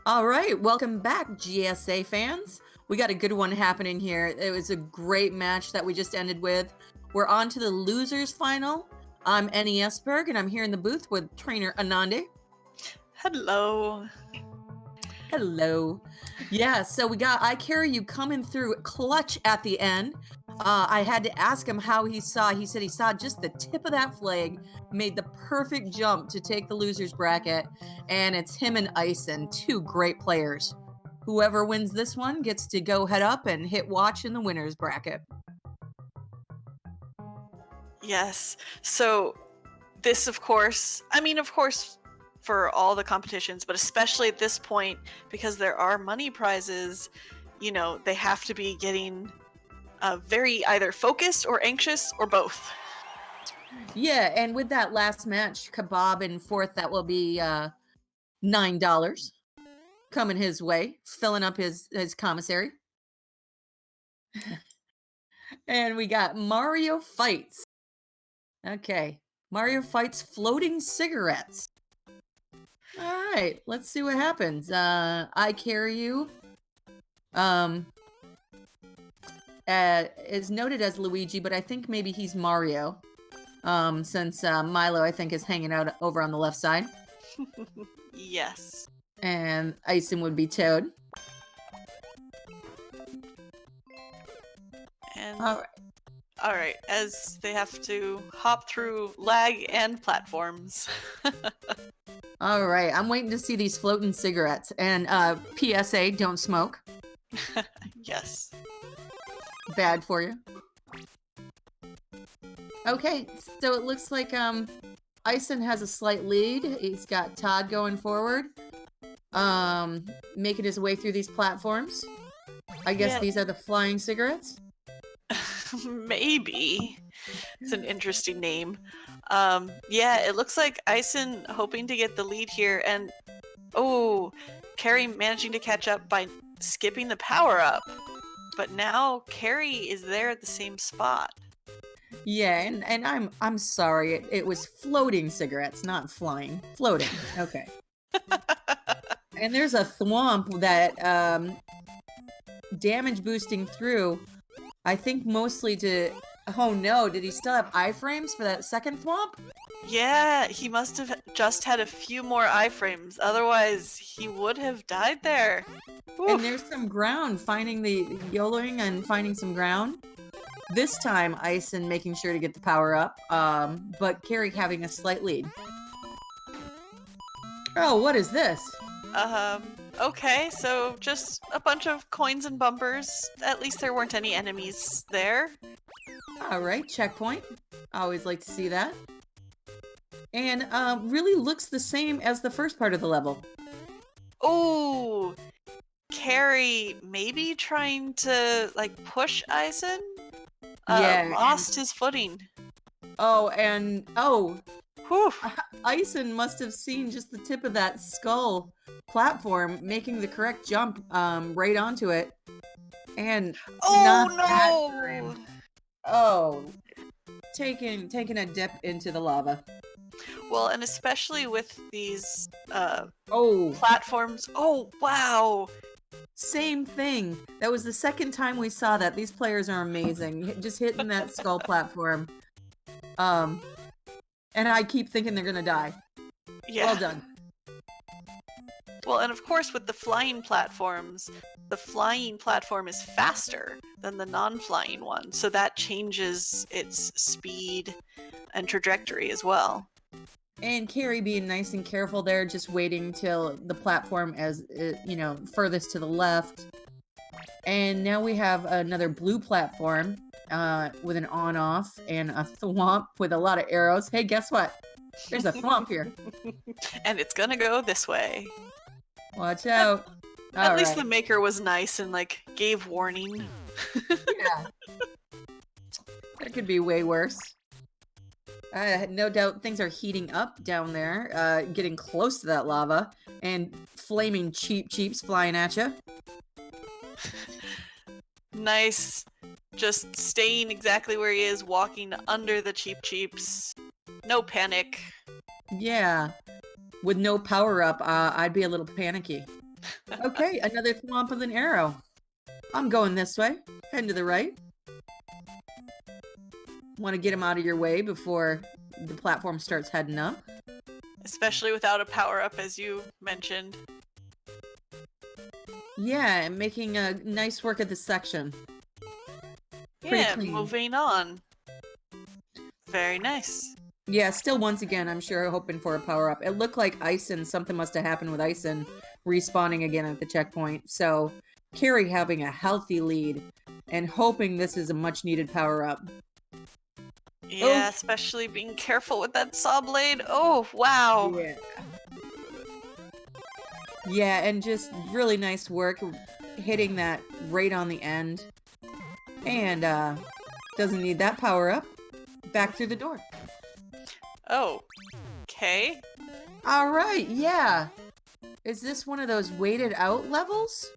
All right, welcome back, GSA fans. We got a good one happening here. It was a great match that we just ended with. We're on to the losers final. I'm Esberg, and I'm here in the booth with trainer Anande. Hello. Hello. Yeah, so we got ICahriYou coming through clutch at the end. I had to ask him how he saw. He said he saw just the tip of that flag, made the perfect jump to take the losers bracket, and it's him and Isen, two great players. Whoever wins this one gets to go head up and hit watch in the winners bracket. Yes. So this, of course, for all the competitions, but especially at this point, because there are money prizes, they have to be getting very either focused or anxious or both. Yeah, and with that last match, Kebab in fourth, that will be $9 coming his way, filling up his commissary. And we got Mario Fights. Okay, Mario Fights floating cigarettes. All right, let's see what happens. ICahriYou is noted as Luigi, but I think maybe he's Mario. Since Milo, I think, is hanging out over on the left side. Yes. And Isen would be Toad. And all right, as they have to hop through lag and platforms. All right, I'm waiting to see these floating cigarettes. And PSA, don't smoke. Yes. Bad for you. Okay, so it looks like Isen has a slight lead. He's got Todd going forward, making his way through these platforms. I guess these are the flying cigarettes. Maybe. It's an interesting name. Yeah, it looks like Isen hoping to get the lead here, and Carrie managing to catch up by skipping the power-up. But now Carrie is there at the same spot. Yeah, and I'm sorry, it was floating cigarettes, not flying. Floating. Okay. And there's a thwomp that damage boosting through. I think mostly to... Oh no, did he still have iframes for that second thwomp? Yeah, he must have just had a few more iframes. Otherwise, he would have died there. Oof. And there's some ground, finding the YOLOing and finding some ground. This time, Isen making sure to get the power up, but Carrie having a slight lead. Oh, what is this? Okay, so just a bunch of coins and bumpers. At least there weren't any enemies there. All right, checkpoint. Always like to see that. And really looks the same as the first part of the level. Oh, Carrie maybe trying to push Isen. Lost his footing. Whew. Isen must have seen just the tip of that skull platform, making the correct jump right onto it. And taking a dip into the lava. Well, and especially with these platforms. Oh, wow. Same thing. That was the second time we saw that. These players are amazing. Just hitting that skull platform. And I keep thinking they're gonna die. Yeah. Well done. Well, and of course with the flying platforms, the flying platform is faster than the non-flying one, so that changes its speed and trajectory as well. And Carrie being nice and careful there, just waiting till the platform as, furthest to the left. And now we have another blue platform with an on-off and a thwomp with a lot of arrows. Hey, guess what? There's a thwomp here. And it's gonna go this way. Watch out. At least the maker was nice and gave warning. Yeah. That could be way worse. No doubt things are heating up down there, getting close to that lava, and flaming cheeps flying at you. Nice. Just staying exactly where he is, walking under the cheeps. No panic. Yeah. With no power up, I'd be a little panicky. Okay, another thwomp with an arrow. I'm going this way. Heading to the right. Want to get him out of your way before the platform starts heading up. Especially without a power-up, as you mentioned. Yeah, and making a nice work of this section. Pretty Yeah, clean. moving on. Very nice. Yeah, still once again, I'm sure hoping for a power-up. It looked like Isen, something must have happened with Isen respawning again at the checkpoint. So, Carrie having a healthy lead and hoping this is a much-needed power-up. Yeah, Oh. especially being careful with that saw blade. Oh, wow. Yeah. Yeah, and just really nice work hitting that right on the end. And doesn't need that power up. Back through the door. Oh. Okay. All right, yeah. Is this one of those weighted out levels?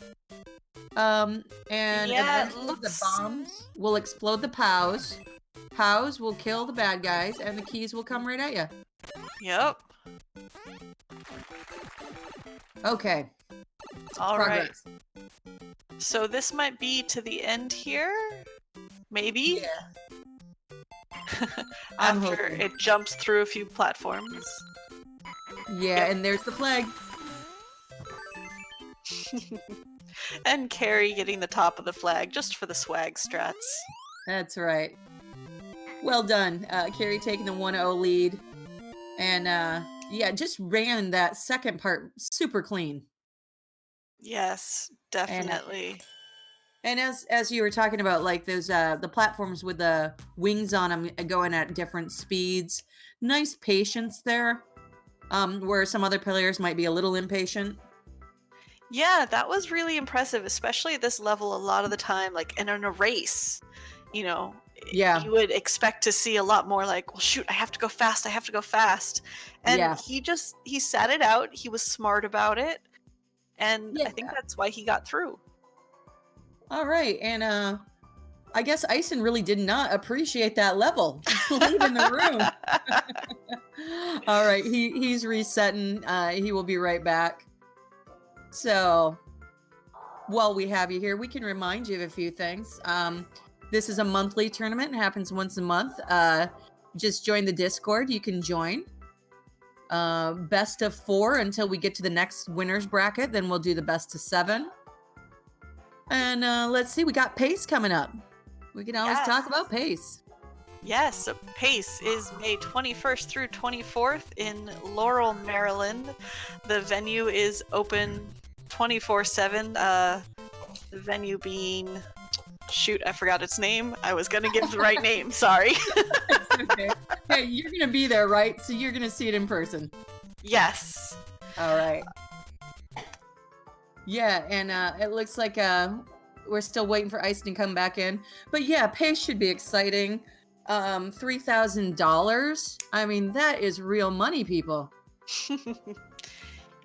And Yeah, it eventually looks... the bombs will explode the POWs. POWs will kill the bad guys, and the keys will come right at you. Yep. Okay. All Progress. right. So this might be to the end here? Maybe? Yeah. After hoping. it jumps through a few platforms. Yeah, and there's the flag. And Carrie getting the top of the flag just for the swag strats. That's right. Well done. Carrie taking the 1-0 lead. And yeah, just ran that second part super clean. Yes, definitely. And as you were talking about, like those the platforms with the wings on them going at different speeds, nice patience there. Where some other players might be a little impatient. Yeah, that was really impressive, especially at this level. A lot of the time, like in a race, you know, Yeah. you would expect to see a lot more like, well, shoot, I have to go fast. I have to go fast. And Yeah. he sat it out. He was smart about it. And Yeah. I think that's why he got through. All right. And I guess Isen really did not appreciate that level. Leaving the room. All right. He's resetting. He will be right back. So while we have you here, we can remind you of a few things. This is a monthly tournament. It happens once a month. Just join the Discord. You can join. Best of 4 until we get to the next winner's bracket. Then we'll do the best of 7. And let's see. We got Pace coming up. We can always talk about Pace. Yes, so Pace is May 21st through 24th in Laurel, Maryland. The venue is open 24/7. The venue being... Shoot, I forgot its name. I was going to give the right name. Sorry. Okay. Hey, you're going to be there, right? So you're going to see it in person. Yes. All right. Yeah, and it looks like we're still waiting for Ison to come back in. But yeah, Pace should be exciting. $3,000. I mean, that is real money, people.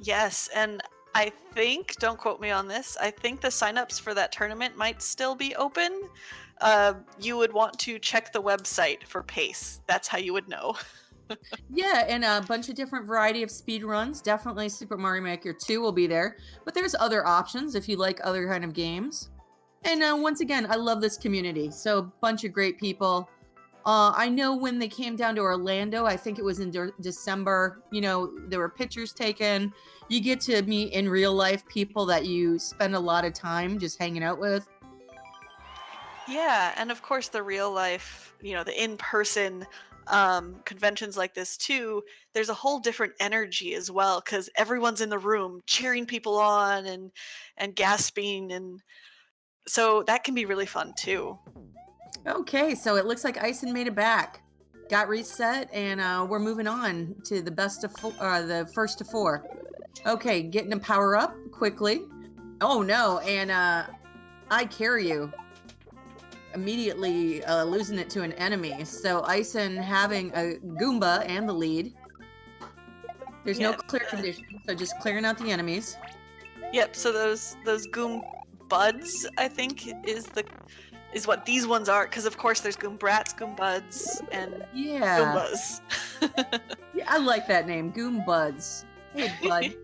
Yes, and I think, don't quote me on this, I think the signups for that tournament might still be open. You would want to check the website for Pace. That's how you would know. Yeah, and a bunch of different variety of speed runs. Definitely Super Mario Maker 2 will be there. But there's other options if you like other kind of games. And once again, I love this community. So a bunch of great people. I know when they came down to Orlando, I think it was in December, you know, there were pictures taken. You get to meet in real life people that you spend a lot of time just hanging out with. Yeah, and of course the real life, you know, the in-person conventions like this too, there's a whole different energy as well because everyone's in the room cheering people on and gasping, and so that can be really fun too. Okay, so it looks like Ison made it back. Got reset, and we're moving on to the best of the first to 4. Okay, getting a power up quickly. Oh no, and ICahriYou immediately losing it to an enemy. So Ison having a Goomba and the lead. There's no clear condition, so just clearing out the enemies. Yep. So those Goom Buds, I think, is what these ones are, because of course there's Goom Brats, Goom Buds, and Yeah. Goombas. Yeah, I like that name, Goom Buds. Hey, bud.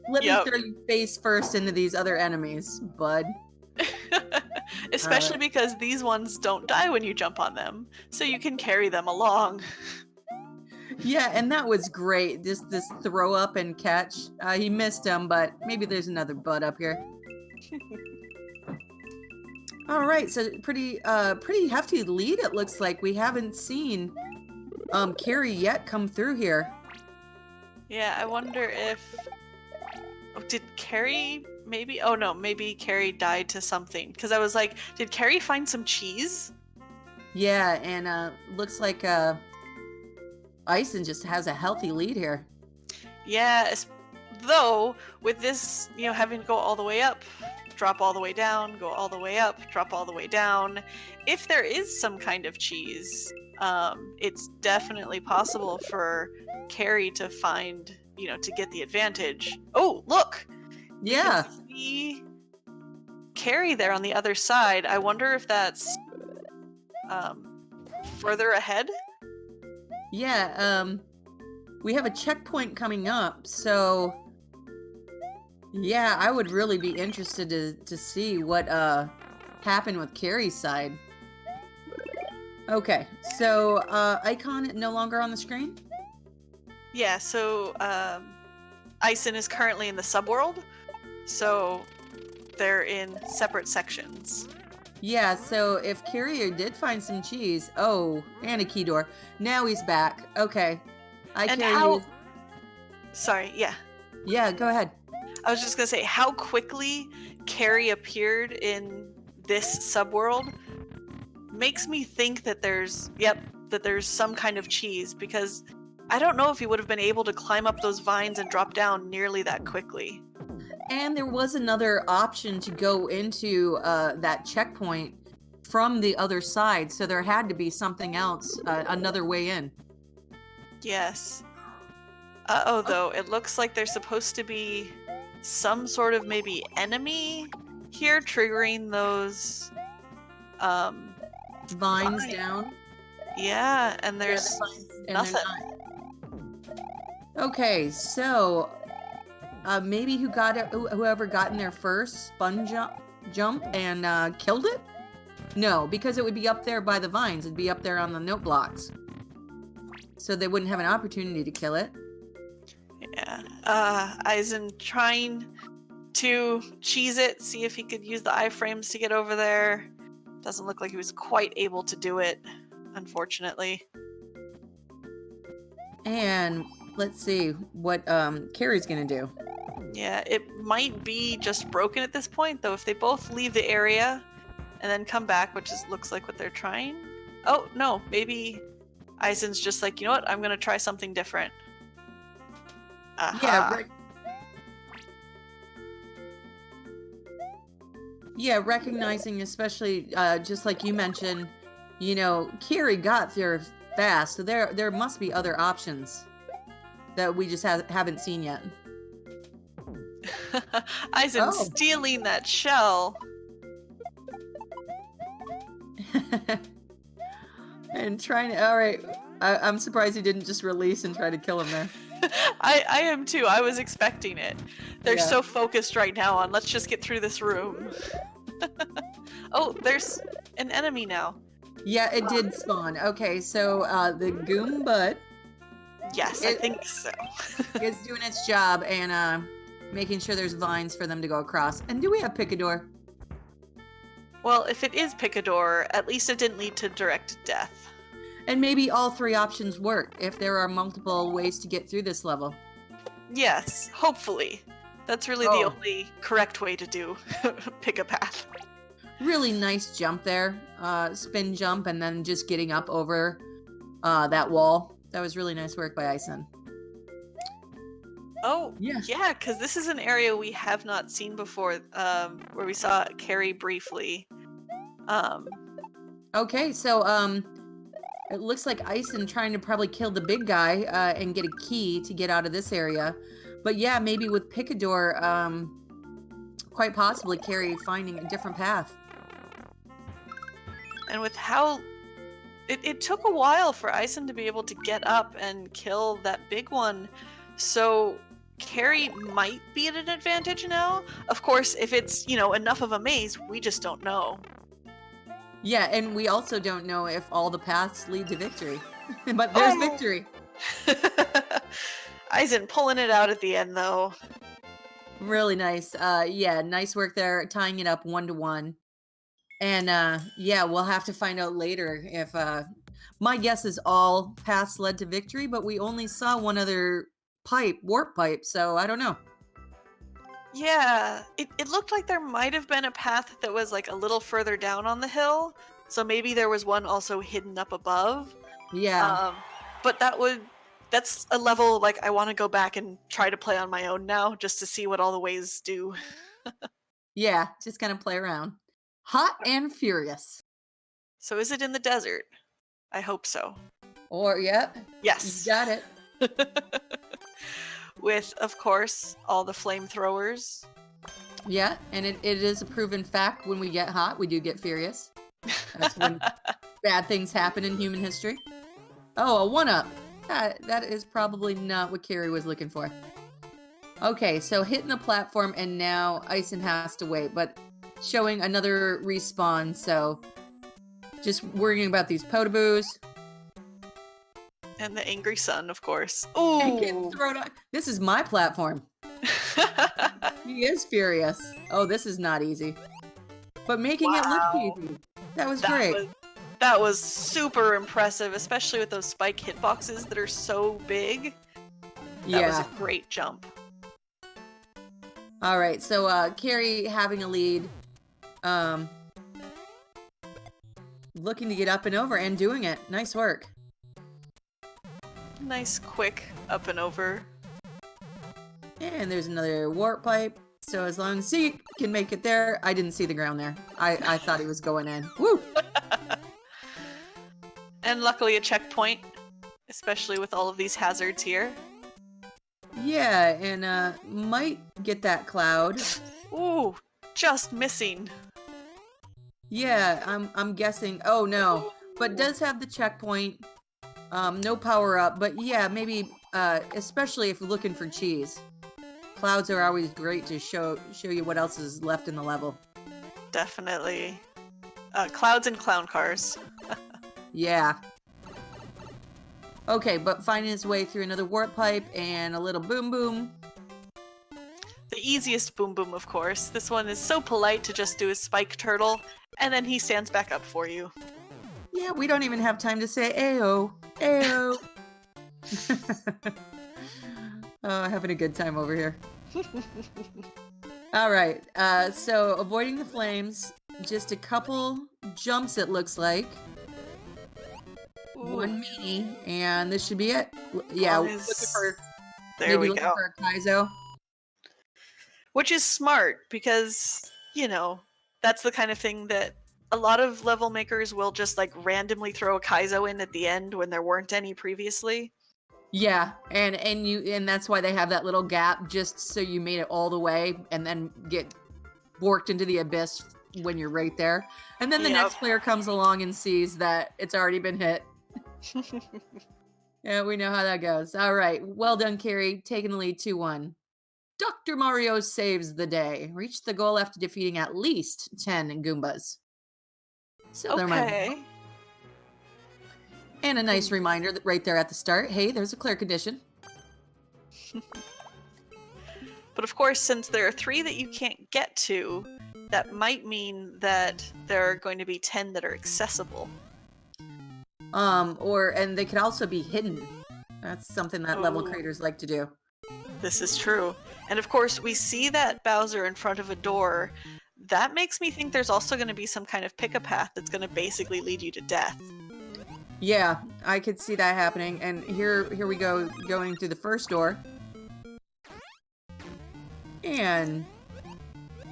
Let me Yep. throw you face first into these other enemies, bud. Especially because these ones don't die when you jump on them, so you can carry them along. Yeah, and that was great. Just this throw up and catch. He missed him, but maybe there's another bud up here. All right, so pretty hefty lead it looks like. We haven't seen Carrie yet come through here. Yeah, I wonder if... Oh, did Carrie maybe? Oh no, maybe Carrie died to something. Because I was like, did Carrie find some cheese? Yeah, and looks like Ison just has a healthy lead here. Yeah, though with this, having to go all the way up, drop all the way down, go all the way up, drop all the way down. If there is some kind of cheese, it's definitely possible for Carrie to find, to get the advantage. Oh, look! Yeah. You can see Carrie there on the other side. I wonder if that's further ahead? Yeah, we have a checkpoint coming up, so yeah, I would really be interested to see what happened with Carrie's side. Okay, so icon no longer on the screen? Yeah, so Ison is currently in the subworld, so they're in separate sections. Yeah, so if Carrier did find some cheese, oh, and a key door. Now he's back. Okay. Sorry, yeah. Yeah, go ahead. I was just gonna say how quickly Carrie appeared in this subworld makes me think that there's some kind of cheese, because I don't know if he would have been able to climb up those vines and drop down nearly that quickly. And there was another option to go into that checkpoint from the other side, so there had to be something else, another way in. Yes. Though, it looks like there's supposed to be some sort of maybe enemy here triggering those Vines down. Yeah, and there's nothing. Okay, so maybe whoever got in there first spun jump and killed it? No, because it would be up there by the vines. It'd be up there on the note blocks. So they wouldn't have an opportunity to kill it. Yeah. Isen trying to cheese it, see if he could use the iframes to get over there. Doesn't look like he was quite able to do it, unfortunately. And let's see what Carrie's gonna do. Yeah, it might be just broken at this point, though. If they both leave the area and then come back, which looks like what they're trying. Oh, no, maybe Isen's just like, you know what, I'm gonna try something different. Aha. Yeah, recognizing, especially just like you mentioned, Carrie got there fast, so there must be other options that we just haven't seen yet. Isen stealing that shell. And trying to, all right, I'm surprised he didn't just release and try to kill him there. I am too. I was expecting it. They're so focused right now on let's just get through this room. Oh, there's an enemy now. Yeah, it did spawn. Okay, so the Goom Butt. Yes, I think so. It's doing its job and making sure there's vines for them to go across. And do we have Picador? Well, if it is Picador, at least it didn't lead to direct death. And maybe all three options work if there are multiple ways to get through this level. Yes, hopefully. That's really the only correct way to do pick a path. Really nice jump there. Spin jump and then just getting up over that wall. That was really nice work by Ison. Oh, yeah, because this is an area we have not seen before, where we saw Carrie briefly. Okay, so it looks like Ison trying to probably kill the big guy and get a key to get out of this area. But yeah, maybe with Picador, quite possibly Carrie finding a different path. And with how... It took a while for Ison to be able to get up and kill that big one. So Carrie might be at an advantage now. Of course, if it's, enough of a maze, we just don't know. Yeah, and we also don't know if all the paths lead to victory. But there's victory. Isen pulling it out at the end, though. Really nice. Yeah, nice work there, tying it up 1-1. And yeah, we'll have to find out later if my guess is all paths led to victory, but we only saw one other warp pipe, so I don't know. Yeah, it looked like there might have been a path that was like a little further down on the hill, so maybe there was one also hidden up above. Yeah. But that's a level like I want to go back and try to play on my own now just to see what all the ways do. Yeah, just kind of play around. Hot and furious. So is it in the desert? I hope so. Or, yep. Yes. You got it. With, of course, all the flamethrowers. Yeah, and it is a proven fact when we get hot, we do get furious. That's when bad things happen in human history. Oh, a 1-up. That is probably not what Carrie was looking for. Okay, so hitting the platform, and now Isen has to wait, but showing another respawn, so just worrying about these potaboos. And the angry sun, of course. Ooh! This is my platform. He is furious. Oh, this is not easy. But making it look easy. That was great. That was super impressive, especially with those spike hitboxes that are so big. That was a great jump. All right, so Carrie having a lead. Looking to get up and over and doing it. Nice work. Nice, quick up and over. And there's another warp pipe. So as long as he can make it there, I didn't see the ground there. I thought he was going in. Woo! And luckily a checkpoint, especially with all of these hazards here. Yeah, and might get that cloud. Ooh, just missing. Yeah, I'm guessing. Oh no, but does have the checkpoint. No power up, but yeah, maybe especially if you're looking for cheese. Clouds are always great to show you what else is left in the level. Definitely. Clouds and clown cars. Yeah. Okay, but finding his way through another warp pipe and a little boom boom. The easiest boom boom, of course. This one is so polite to just do a spike turtle, and then he stands back up for you. Yeah, we don't even have time to say Ayo. Ayo. Oh, having a good time over here. All right, so avoiding the flames, just a couple jumps it looks like. Ooh. One mini, and this should be it. Yeah, looking for looking for a ICahriYou. Which is smart because, that's the kind of thing that a lot of level makers will just like randomly throw a ICahriYou in at the end when there weren't any previously. Yeah, and that's why they have that little gap just so you made it all the way and then get borked into the abyss when you're right there. And then the next player comes along and sees that it's already been hit. Yeah, we know how that goes. All right, well done, Carrie, taking the lead 2-1. Dr. Mario saves the day. Reached the goal after defeating at least 10 Goombas. So okay. And a nice reminder that right there at the start, hey, there's a clear condition. But of course, since there are 3 that you can't get to, that might mean that there are going to be 10 that are accessible. And they could also be hidden. That's something that level creators like to do. This is true. And of course, we see that Bowser in front of a door. That makes me think there's also going to be some kind of pick-a-path that's going to basically lead you to death. Yeah, I could see that happening. And here we go, going through the first door. And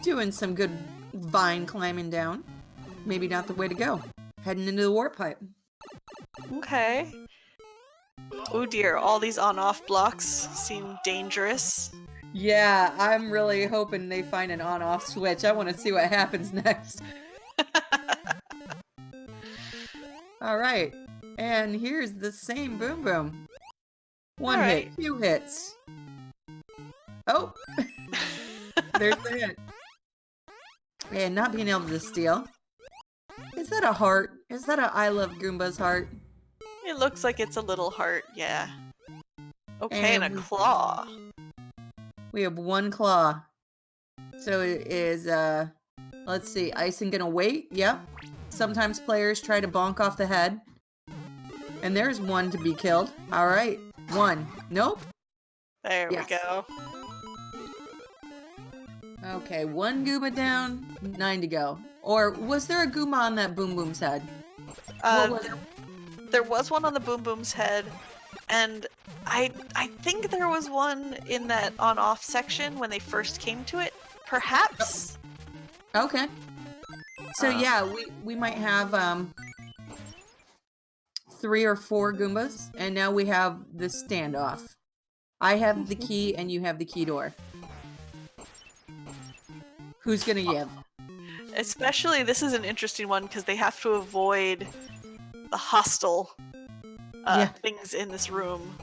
doing some good vine climbing down. Maybe not the way to go. Heading into the warp pipe. Okay. Oh dear, all these on-off blocks seem dangerous. Yeah, I'm really hoping they find an on-off switch. I want to see what happens next. All right. And here's the same boom boom. One hit, 2 hits. Oh! There's the hit. And not being able to steal. Is that a heart? Is that a I Love Goombas heart? It looks like it's a little heart, yeah. Okay, and a claw. We have one claw. So it is, let's see, Isen gonna wait? Yep. Sometimes players try to bonk off the head. And there's one to be killed. Alright, one. Nope. There we go. Okay, one Goomba down, 9 to go. Or was there a Goomba on that Boom Boom's head? There was one on the Boom Boom's head, and I think there was one in that on-off section when they first came to it. Perhaps? Okay. So yeah, we might have 3 or 4 Goombas, and now we have the standoff. I have the key and you have the key door. Who's gonna give? Especially, this is an interesting one because they have to avoid the hostile things in this room.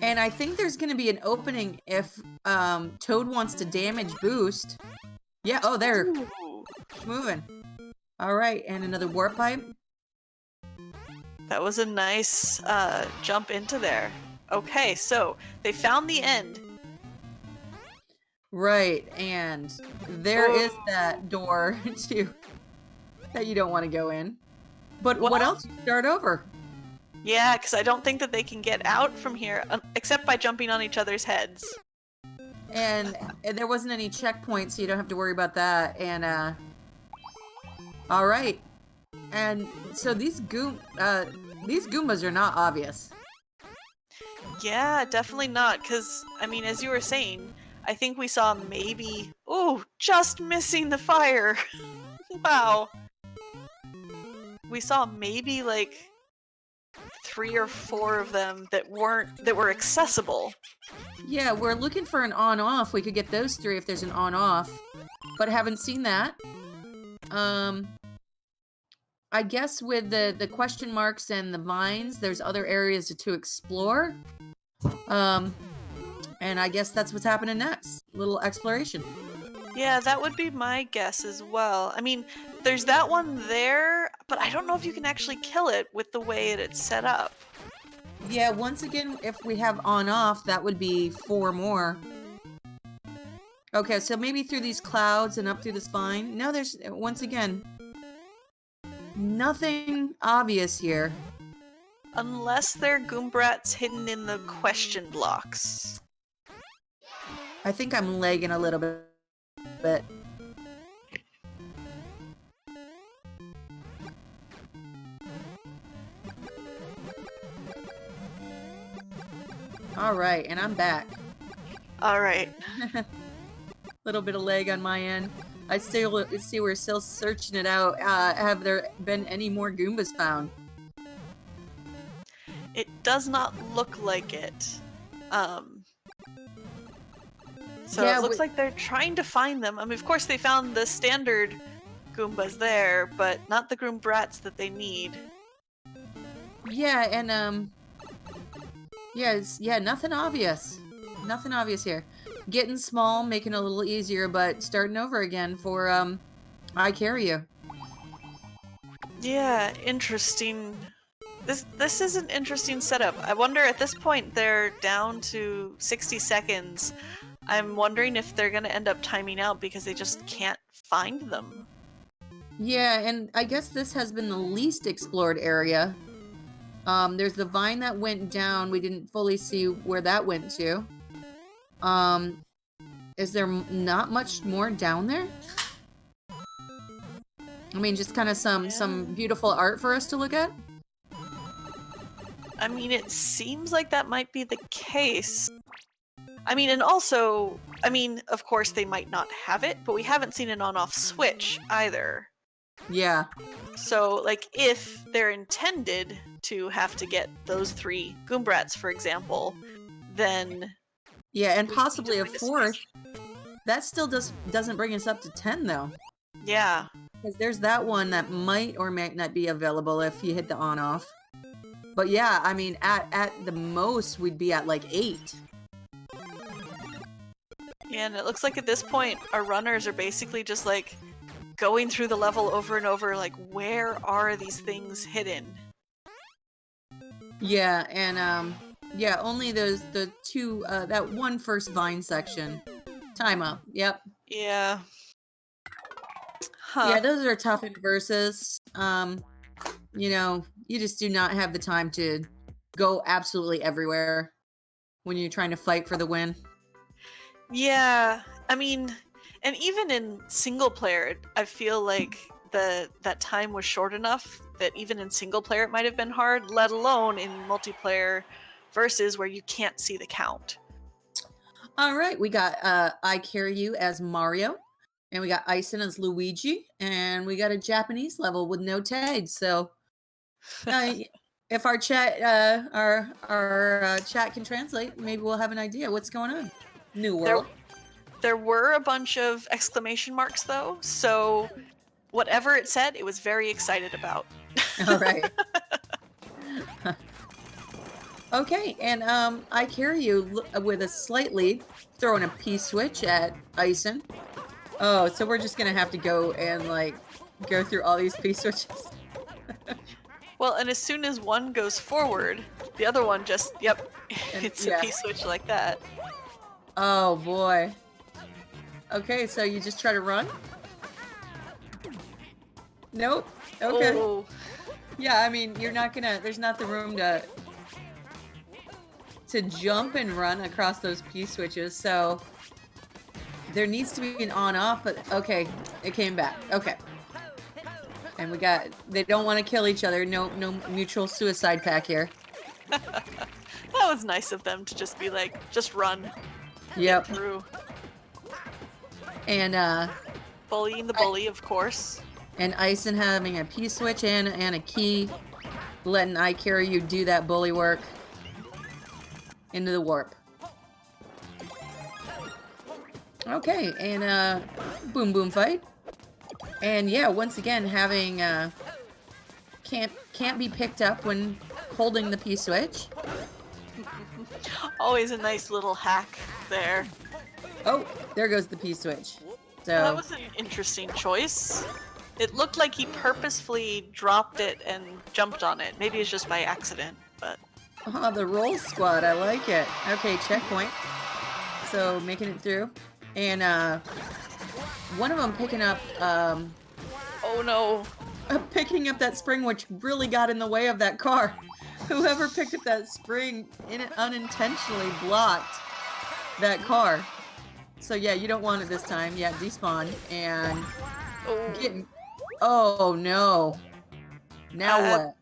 And I think there's gonna be an opening if Toad wants to damage boost. Yeah, oh, they're moving. Alright, and another warp pipe. That was a nice jump into there. Okay, so they found the end. Right, and there is that door too that you don't want to go in. But what else? Start over. Yeah, because I don't think that they can get out from here except by jumping on each other's heads. And there wasn't any checkpoints, so you don't have to worry about that. And all right. And so these Goombas are not obvious. Yeah, definitely not. Because I mean, as you were saying, I think we saw maybe just missing the fire. Wow. We saw maybe like 3 or 4 of them that were accessible. Yeah, we're looking for an on-off. We could get those 3 if there's an on-off, but haven't seen that. I guess with the question marks and the vines, there's other areas to explore. And I guess that's what's happening next. Little exploration. Yeah, that would be my guess as well. I mean, there's that one there, but I don't know if you can actually kill it with the way it's set up. Yeah, once again, if we have on-off, that would be 4 more. Okay, so maybe through these clouds and up through this vine. No, there's, once again, nothing obvious here. Unless they're Goombrats hidden in the question blocks. I think I'm lagging a little bit. Alright, and I'm back. Alright. Little bit of lag on my end. I still see we're still searching it out. Have there been any more Goombas found? It does not look like it. So yeah, it looks like they're trying to find them. I mean, of course they found the standard Goombas there, but not the Goombrats that they need. Yeah, and yeah, nothing obvious. Nothing obvious here. Getting small, making it a little easier, but starting over again for ICahriYou. Yeah, interesting. This is an interesting setup. I wonder, at this point they're down to 60 seconds. I'm wondering if they're gonna end up timing out because they just can't find them. Yeah, and I guess this has been the least explored area. There's the vine that went down. We didn't fully see where that went to. Is there not much more down there? I mean, just kind of some beautiful art for us to look at? I mean, it seems like that might be the case. I mean, and also, I mean, of course they might not have it, but we haven't seen an on-off switch either. Yeah. So, like, if they're intended to have to get those 3 Goombrats, for example, then... Yeah, and possibly a 4th. That still doesn't bring us up to 10, though. Yeah. Because there's that one that might or might not be available if you hit the on-off. But yeah, I mean, at the most, we'd be at, like, 8. Yeah, and it looks like at this point, our runners are basically just like going through the level over and over, like, where are these things hidden? Yeah, and yeah, only the two that one first vine section. Time up. Yep. Yeah. Yeah, Huh. those are tough in verses. You know, you just do not have the time to go absolutely everywhere when you're trying to fight for the win. Yeah. I mean, and even in single player, I feel like that time was short enough that even in single player it might have been hard, let alone in multiplayer versus where you can't see the count. All right, we got ICahriYou as Mario, and we got Isen as Luigi, and we got a Japanese level with no tags. So, if our chat our chat can translate, maybe we'll have an idea what's going on. New There world. there were a bunch of exclamation marks though, so whatever it said, it was very excited about. All right. Okay, and ICahriYou with a slight lead, throwing a P switch at Ison. Oh, so we're just gonna have to go and like go through all these P switches. Well, and as soon as one goes forward, the other one just, yep, And, it's yeah. a P-switch like that. Oh boy. Okay, so you just try to run? Nope. Okay. Oh, Yeah, I mean, you're not gonna, there's not the room to jump and run across those P switches, so there needs to be an on-off, but okay, it came back. Okay. And we got, they don't want to kill each other. No mutual suicide pack here. that was nice of them to just be like, just run Yep. through. And Bullying the bully, of course. and Ison having a P switch and a key, letting ICahriYou do that bully work into the warp. Okay, and boom boom fight. And yeah, once again having can't be picked up when holding the P switch. Always a nice little hack there. Oh, there goes the P switch. So That was an interesting choice. It looked like he purposefully dropped it and jumped on it. Maybe it's just by accident, but... oh, the roll squad, I like it. Okay, checkpoint. So making it through. And one of them picking up Oh no. picking up that spring, which really got in the way of that car. Whoever picked up that spring unintentionally blocked that car. So yeah, you don't want it this time. Yeah, despawn and Oh. getting. Oh no! Now what?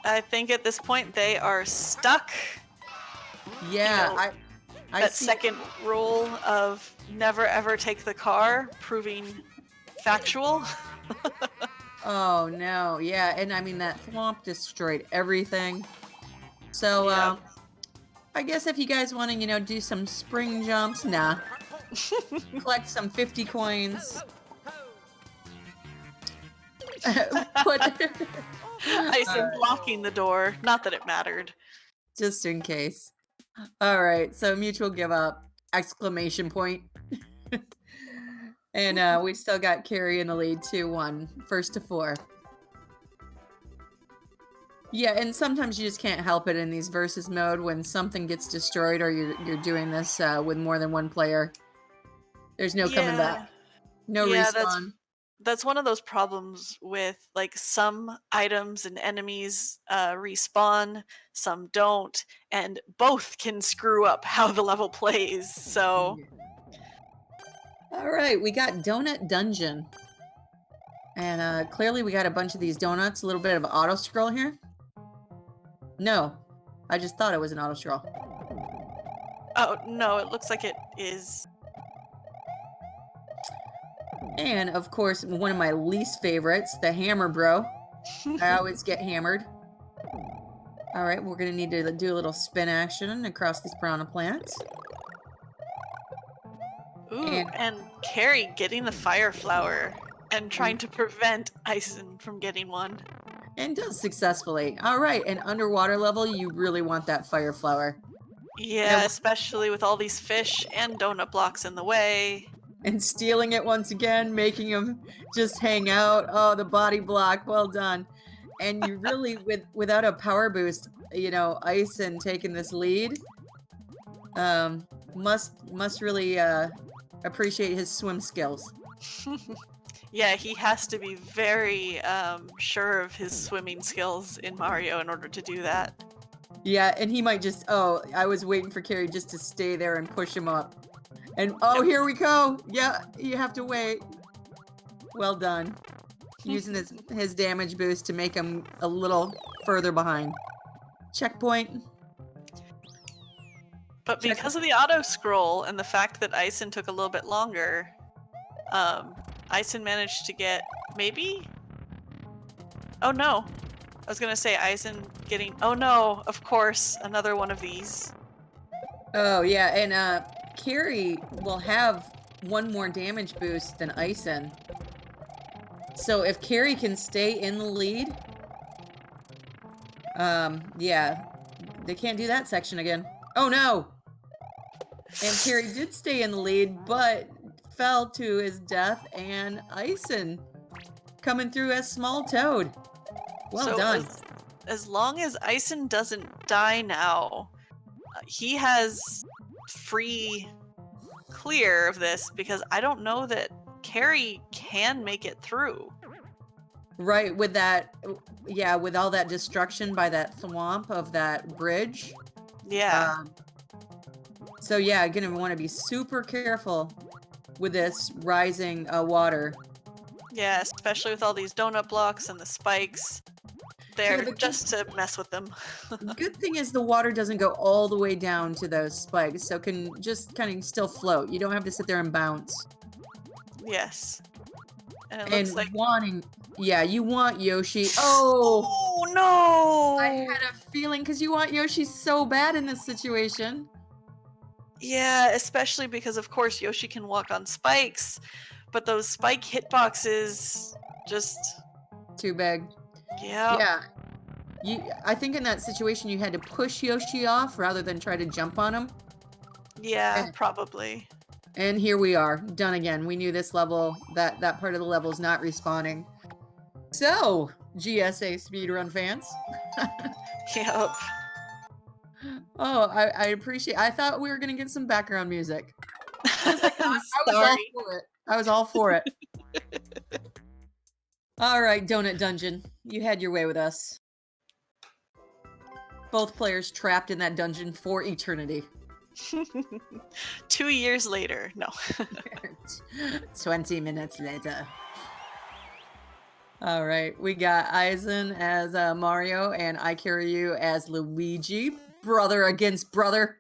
I think at this point they are stuck. Yeah, you know, I that see. second rule of never ever take the car, proving factual. Oh no! Yeah, and I mean that thwomp destroyed everything. So Yeah. I guess if you guys want to, do some spring jumps, nah. Collect some 50 coins. Put Ison blocking the door. Not that it mattered. just in case. All right, so mutual give up! Exclamation point. And we still got Carrie in the lead 2-1, first to 4. Yeah, and sometimes you just can't help it in these versus mode when something gets destroyed or you're doing this with more than one player. There's no coming back. No Yeah, respawn. that's one of those problems with like some items and enemies respawn, some don't, and both can screw up how the level plays. So All right, we got Donut Dungeon. And clearly we got a bunch of these donuts. A little bit of auto scroll here. No, I just thought it was an auto scroll. oh no, it looks like it is. And of course, one of my least favorites, the hammer bro. I always get hammered. All right, we're gonna need to do a little spin action across these piranha plants. Ooh, And- and Carrie getting the fire flower and trying to prevent Ison from getting one. And does successfully. All right, and underwater level, you really want that fire flower. Yeah, especially with all these fish and donut blocks in the way. And stealing it once again, making him just hang out. Oh, the body block, well done. And you really, without a power boost, Ison taking this lead, must really appreciate his swim skills. Yeah, he has to be very sure of his swimming skills in Mario in order to do that. Yeah, and he might just, I was waiting for Carrie just to stay there and push him up. And here we go. Yeah, you have to wait. Well done. Using his damage boost to make him a little further behind. Checkpoint. But because of the auto scroll and the fact that Ison took a little bit longer, Ison managed to get maybe? Oh no. I was gonna say Ison getting, oh no, of course, another one of these. Oh yeah, and Carrie will have one more damage boost than Ison. So if Carrie can stay in the lead, yeah, they can't do that section again. Oh no! And Carrie did stay in the lead, but fell to his death, and Ison coming through as Small Toad. Well done. As long as Ison doesn't die now, he has free clear of this, because I don't know that Carrie can make it through. Right, with that, yeah, with all that destruction by that swamp of that bridge. Yeah. So yeah, gonna want to be super careful with this rising water. Yeah, especially with all these donut blocks and the spikes. They're just to mess with them. The good thing is the water doesn't go all the way down to those spikes, so can just kind of still float. You don't have to sit there and bounce. Yes. And it looks like yeah, you want Yoshi. Oh no! I had a feeling, because you want Yoshi so bad in this situation. Yeah, especially because of course Yoshi can walk on spikes, but those spike hitboxes just too big. Yeah. I think in that situation you had to push Yoshi off rather than try to jump on him. Yeah, probably. And here we are, done again. We knew this level, that part of the level is not respawning. So, GSA speedrun fans. Yep. Oh, I appreciate. I thought we were gonna get some background music. I was all for it. All right, Donut Dungeon, you had your way with us. Both players trapped in that dungeon for eternity. 2 years later, no. 20 minutes later. All right, we got Isen as Mario and ICahriYou as Luigi. Brother against brother.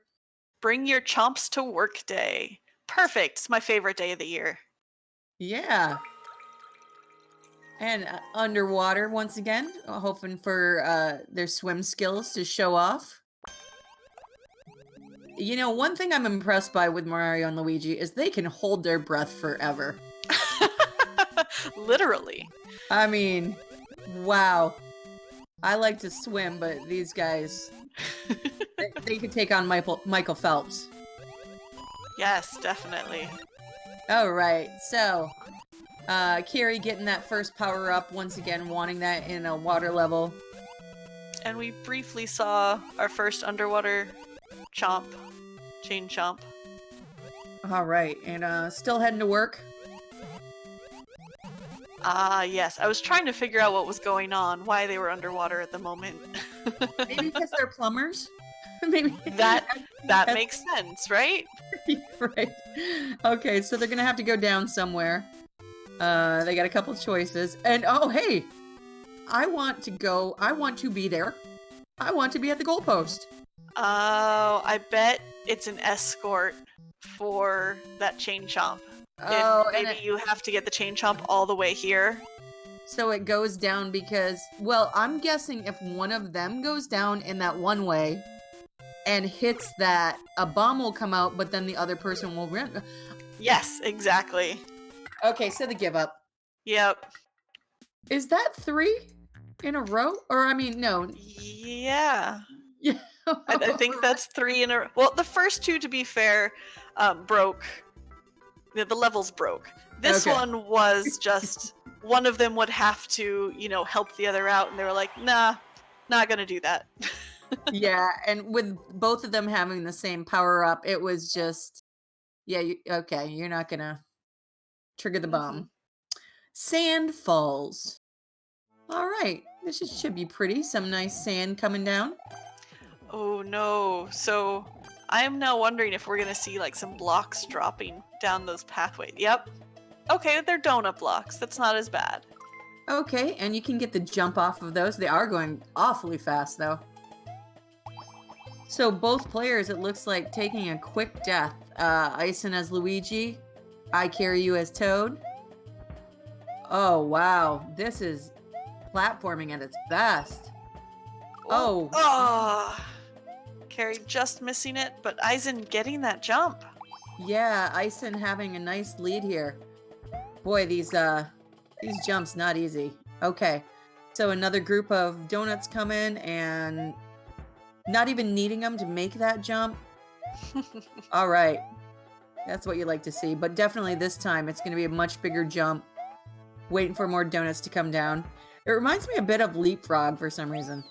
Bring your chomps to work day. Perfect. It's my favorite day of the year. Yeah. And underwater once again, hoping for their swim skills to show off. You know, one thing I'm impressed by with Mario and Luigi is they can hold their breath forever. Literally. I mean, wow. I like to swim, but these guys, they could take on Michael Phelps. Yes, definitely. All right, so Carrie getting that first power up once again, wanting that in a water level. And we briefly saw our first underwater chomp, chain chomp. All right, and still heading to work. Yes. I was trying to figure out what was going on, why they were underwater at the moment. Maybe because they're plumbers. Maybe that makes sense, right? Right. Okay, so they're gonna have to go down somewhere. They got a couple choices, and oh hey, I want to be there. I want to be at the goalpost. Oh, I bet it's an escort for that chain chomp. Oh, maybe you have to get the chain chomp all the way here. So it goes down because, well, I'm guessing if one of them goes down in that one way and hits that, a bomb will come out, but then the other person will run. Yes, exactly. Okay, so the give up. Yep. Is that 3 in a row? Or, I mean, no. Yeah. Yeah. I think that's 3 in a. Well, the first 2, to be fair, broke. The levels broke. This Okay. one was just one of them would have to, help the other out, and they were like, "Nah, not gonna do that." Yeah, and with both of them having the same power up, it was just, yeah, okay, you're not gonna trigger the Mhm. bomb. Sand falls. All right, this should be pretty. Some nice sand coming down. Oh no! So I am now wondering if we're gonna see like some blocks dropping down those pathways. Yep. Okay, they're donut blocks. That's not as bad. Okay, and you can get the jump off of those. They are going awfully fast, though. So both players, it looks like, taking a quick death. Isen as Luigi, ICahriYou as Toad. Oh, wow. This is platforming at its best. Oh. Oh. Carrie just missing it, but Eisen getting that jump. Yeah, Isen having a nice lead here. Boy, these jumps not easy. Okay. So another group of donuts come in and not even needing them to make that jump. All right. That's what you like to see. But definitely this time it's going to be a much bigger jump. Waiting for more donuts to come down. It reminds me a bit of Leapfrog for some reason.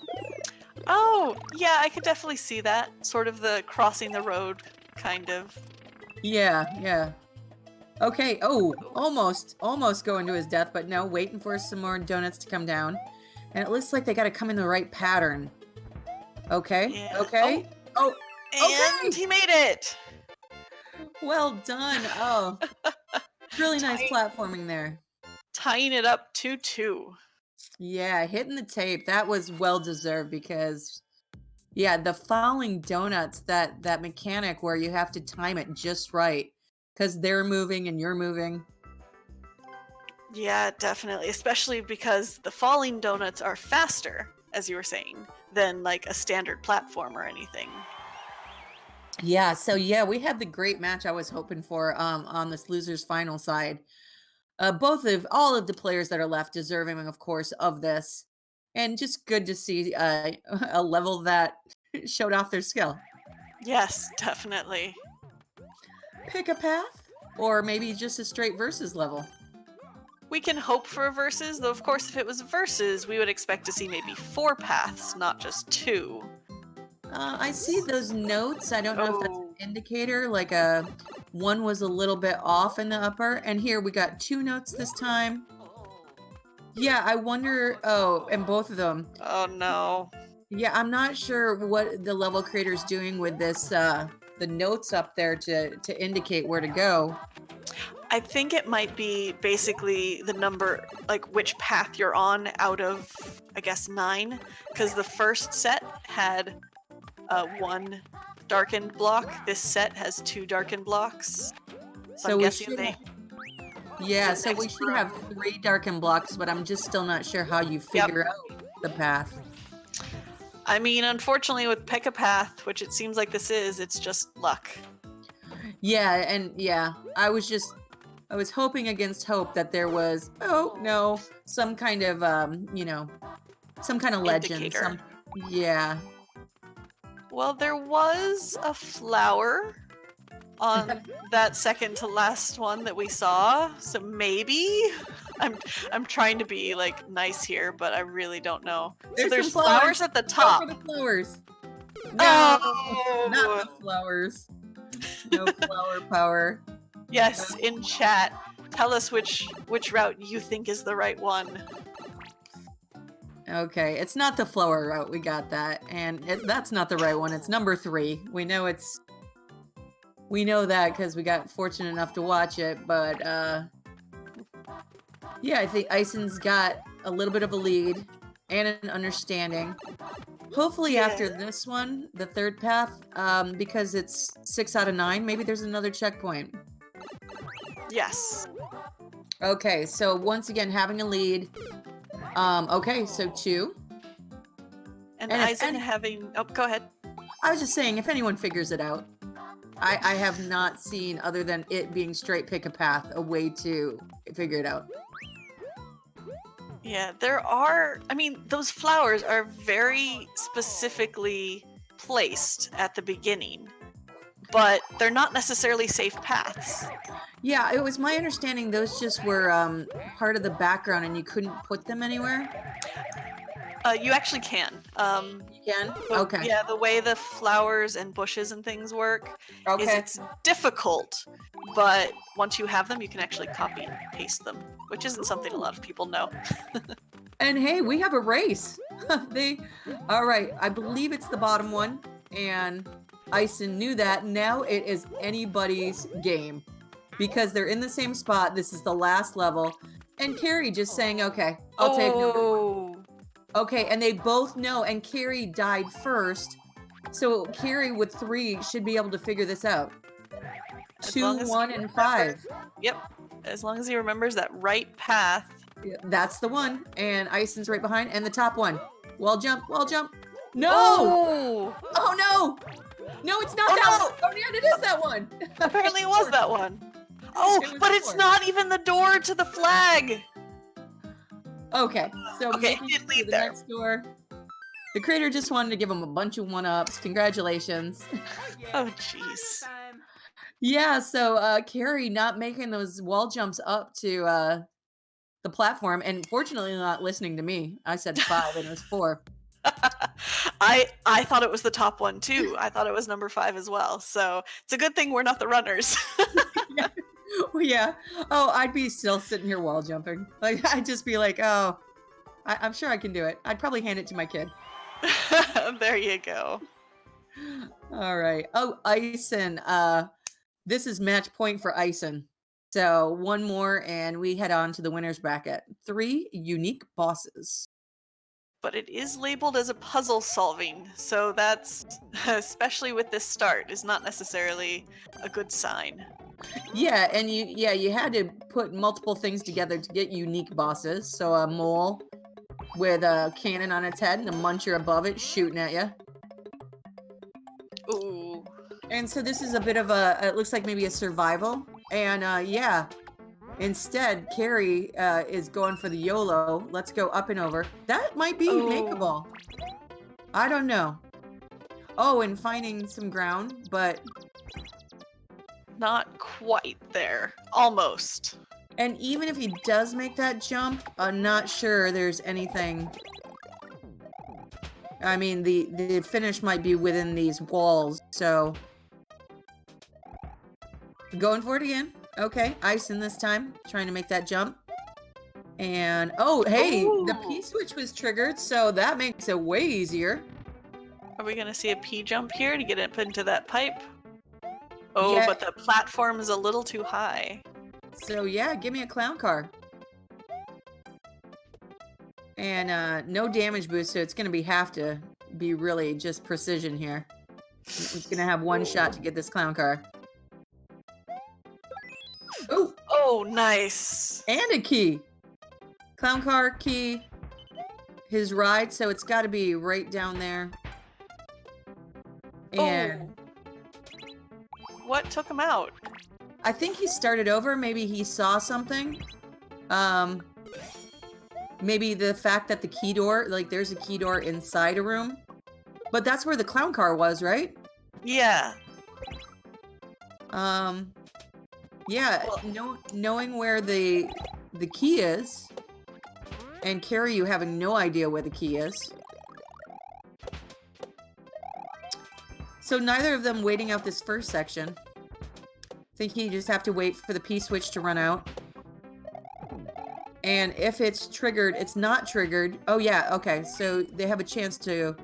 Oh, yeah, I could definitely see that. Sort of the crossing the road kind of. Yeah. Okay. Oh, almost going to his death, but no, waiting for some more donuts to come down. And it looks like they got to come in the right pattern. Okay. Yeah. Okay. Oh, And okay. he made it. Well done. Oh, really nice platforming there. Tying it up 2-2. Yeah, hitting the tape. That was well deserved because, yeah, the falling donuts, that mechanic where you have to time it just right because they're moving and you're moving. Yeah, definitely. Especially because the falling donuts are faster, as you were saying, than like a standard platform or anything. Yeah, so yeah, we had the great match I was hoping for on this losers final side. All of the players that are left deserving, of course, of this. And just good to see a level that showed off their skill. Yes, definitely. Pick a path, or maybe just a straight versus level. We can hope for a versus, though of course if it was a versus, we would expect to see maybe 4 paths, not just 2. I see those notes. I don't know if that's an Oh. indicator, like one was a little bit off in the upper. And here we got 2 notes this time. Yeah, I wonder, oh, and both of them. Oh no. Yeah, I'm not sure what the level creator's doing with this, the notes up there to indicate where to go. I think it might be basically the number, like which path you're on out of, I guess, 9. Because the first set had 1 darkened block. This set has 2 darkened blocks. So I'm guessing they. Yeah, the so we next should have 3 darkened blocks, but I'm just still not sure how you figure out the path. I mean, unfortunately, with pick a path, which it seems like this is, it's just luck. Yeah, and yeah, I was hoping against hope that there was, oh no, some kind of some kind of legend. Indicator. Yeah. Well, there was a flower on that second to last one that we saw, so maybe I'm trying to be like nice here, but I really don't know. So there's some flowers at the Go top. for the flowers. No, Oh! not the flowers. No flower power. Yes, in chat, tell us which route you think is the right one. Okay, it's not the flower route. We got that, and that's not the right one. It's number 3. We know that because we got fortunate enough to watch it. But yeah, I think Isen's got a little bit of a lead and an understanding. Hopefully after this one, the third path, because it's 6 out of 9, maybe there's another checkpoint. Yes. Okay, so once again, having a lead. Okay, so 2. And if Eisen having... Oh, go ahead. I was just saying, if anyone figures it out, I have not seen, other than it being straight pick a path, a way to figure it out. Yeah, there are... I mean, those flowers are very specifically placed at the beginning, but they're not necessarily safe paths. Yeah, it was my understanding those just were part of the background and you couldn't put them anywhere. You actually can. You can? So, Okay. yeah, the way the flowers and bushes and things work is Okay. it's difficult, but once you have them, you can actually copy and paste them, which isn't something a lot of people know. And hey, we have a race. All right, I believe it's the bottom one, and Ison knew that. Now it is anybody's game because they're in the same spot. This is the last level, and Carrie just saying, "Okay, I'll take number one." Oh, Okay, and they both know, and Carrie died first, so Carrie with 3 should be able to figure this out. as 2, long as 1, you and remember. 5. Yep, as long as he remembers that right path. Yeah, that's the one, and Ison's right behind, and the top one. Wall jump, wall jump. No! Oh, Oh no! No, it's not Oh, that no! one. Oh yeah, it is that one. apparently it was that one. Oh, It was but it's 4. not even the door to the flag. Okay, so Okay, making it did it lead to the there. next door. The creator just wanted to give him a bunch of one-ups. Congratulations. Oh, jeez. Yeah, so Carrie not making those wall jumps up to the platform, and fortunately not listening to me. I said 5 and it was 4. I thought it was the top one too. I thought it was number 5 as well. So it's a good thing we're not the runners. Yeah. Well, yeah. Oh, I'd be still sitting here wall jumping. Like I'd just be like, oh, I'm sure I can do it. I'd probably hand it to my kid. There you go. All right. Oh, Ison. This is match point for Ison. So one more, and we head on to the winners bracket. 3 unique bosses. But it is labeled as a puzzle solving, so that's, especially with this start, is not necessarily a good sign. Yeah, and you had to put multiple things together to get unique bosses. So a mole with a cannon on its head and a muncher above it shooting at you. Ooh. And so this is a bit of a, it looks like maybe a survival. And yeah, instead, Carrie is going for the YOLO. Let's go up and over. That might be makeable. I don't know. Oh, and finding some ground, but... Not quite there. Almost. And even if he does make that jump, I'm not sure there's anything... I mean, the finish might be within these walls, so... Going for it again. Okay, Ison this time, trying to make that jump. And, oh, hey, the P switch was triggered, so that makes it way easier. Are we gonna see a P jump here to get up into that pipe? Oh, Yeah. but the platform is a little too high. So yeah, give me a clown car. And no damage boost, so it's gonna have to be really just precision here. It's gonna have one shot to get this clown car. Oh, Oh, nice. and a key. Clown car, key, his ride, so it's gotta be right down there. And What took him out? I think he started over. Maybe he saw something. Maybe the fact that the key door, like there's a key door inside a room. But that's where the clown car was, right? Yeah. Yeah, knowing where the key is, and ICahriYou having no idea where the key is. So neither of them waiting out this first section. Think you just have to wait for the P switch to run out. And if it's triggered, it's not triggered. Oh yeah, okay. So they have a chance to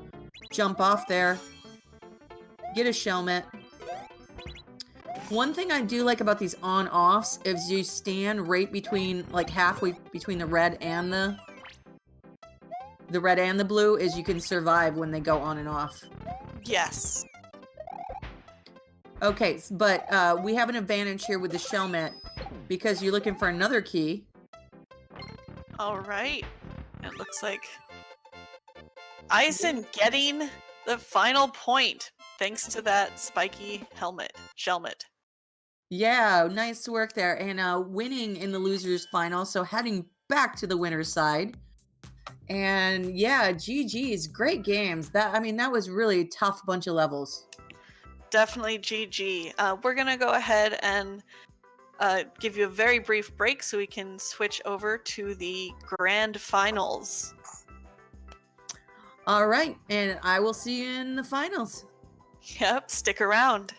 jump off there. Get a shellmet. One thing I do like about these on-offs is you stand right between, like halfway between the red and the blue, is you can survive when they go on and off. Yes. Okay, but we have an advantage here with the shellmet because you're looking for another key. All right. It looks like Ison getting the final point thanks to that spiky shellmet. Yeah, nice work there. And winning in the loser's final, so heading back to the winner's side. And yeah, GG's, great games. That I mean, that was really a tough bunch of levels. Definitely GG. We're gonna go ahead and give you a very brief break so we can switch over to the grand finals. All right, and I will see you in the finals. Yep, stick around.